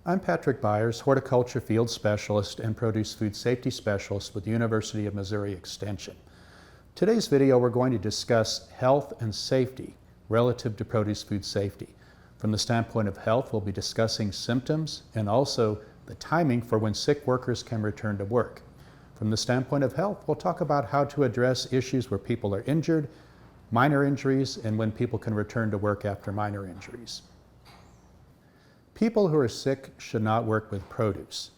I'm Patrick Byers, Horticulture Field Specialist and Produce Food Safety Specialist with the University of Missouri Extension. Today's video we're going to discuss health and safety relative to produce food safety. From the standpoint of health, we'll be discussing symptoms and also the timing for when sick workers can return to work. From the standpoint of health, we'll talk about how to address issues where people are injured, minor injuries, and when people can return to work after minor injuries. People who are sick should not work with produce.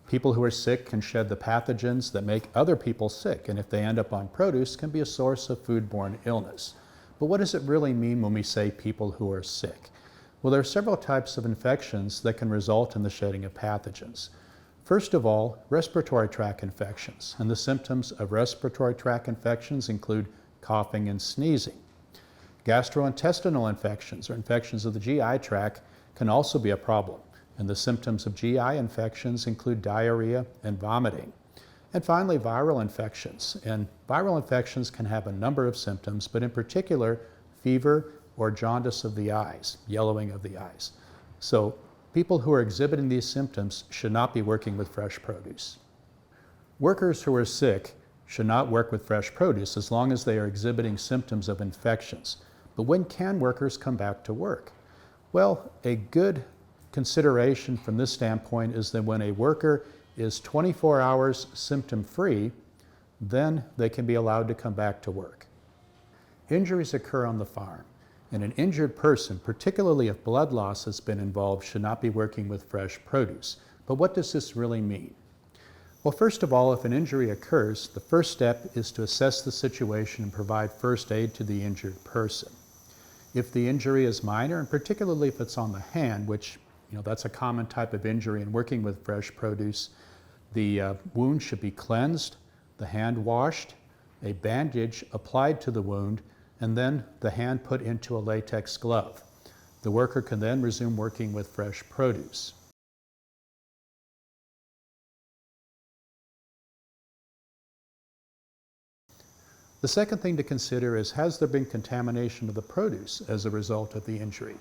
People who are sick can shed the pathogens that make other people sick, and if they end up on produce, can be a source of foodborne illness. But what does it really mean when we say people who are sick? Well, there are several types of infections that can result in the shedding of pathogens. First of all, respiratory tract infections, and the symptoms of respiratory tract infections include coughing and sneezing. Gastrointestinal infections, or infections of the GI tract, can also be a problem, and the symptoms of GI infections include diarrhea and vomiting. And finally, viral infections. And viral infections can have a number of symptoms, but in particular, fever or jaundice of the eyes, yellowing of the eyes. So people who are exhibiting these symptoms should not be working with fresh produce. Workers who are sick should not work with fresh produce as long as they are exhibiting symptoms of infections. But when can workers come back to work? Well, a good consideration from this standpoint is that when a worker is 24 hours symptom-free, then they can be allowed to come back to work. Injuries occur on the farm, and an injured person, particularly if blood loss has been involved, should not be working with fresh produce. But what does this really mean? Well, first of all, if an injury occurs, the first step is to assess the situation and provide first aid to the injured person. If the injury is minor, and particularly if it's on the hand, which that's a common type of injury in working with fresh produce, the wound should be cleansed, the hand washed, a bandage applied to the wound, and then the hand put into a latex glove. The worker can then resume working with fresh produce. The second thing to consider is, has there been contamination of the produce as a result of the injury?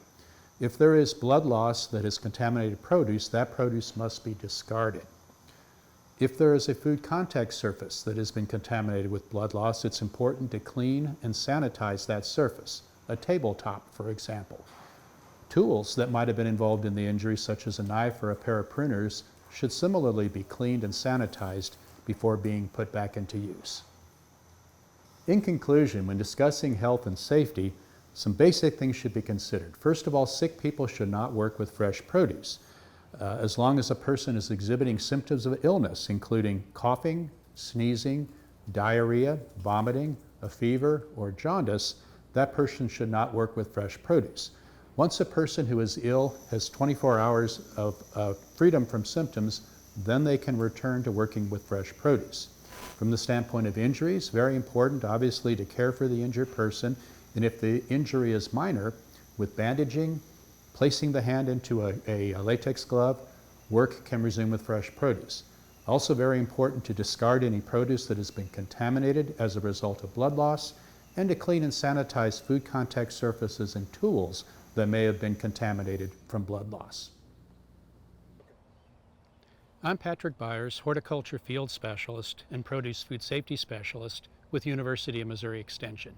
If there is blood loss that has contaminated produce, that produce must be discarded. If there is a food contact surface that has been contaminated with blood loss, it's important to clean and sanitize that surface, a tabletop, for example. Tools that might have been involved in the injury, such as a knife or a pair of pruners, should similarly be cleaned and sanitized before being put back into use. In conclusion, when discussing health and safety, some basic things should be considered. First of all, sick people should not work with fresh produce. As long as a person is exhibiting symptoms of illness, including coughing, sneezing, diarrhea, vomiting, a fever, or jaundice, that person should not work with fresh produce. Once a person who is ill has 24 hours of freedom from symptoms, then they can return to working with fresh produce. From the standpoint of injuries, very important, obviously, to care for the injured person. And if the injury is minor, with bandaging, placing the hand into a latex glove, work can resume with fresh produce. Also very important to discard any produce that has been contaminated as a result of blood loss, and to clean and sanitize food contact surfaces and tools that may have been contaminated from blood loss. I'm Patrick Byers, Horticulture Field Specialist and Produce Food Safety Specialist with University of Missouri Extension.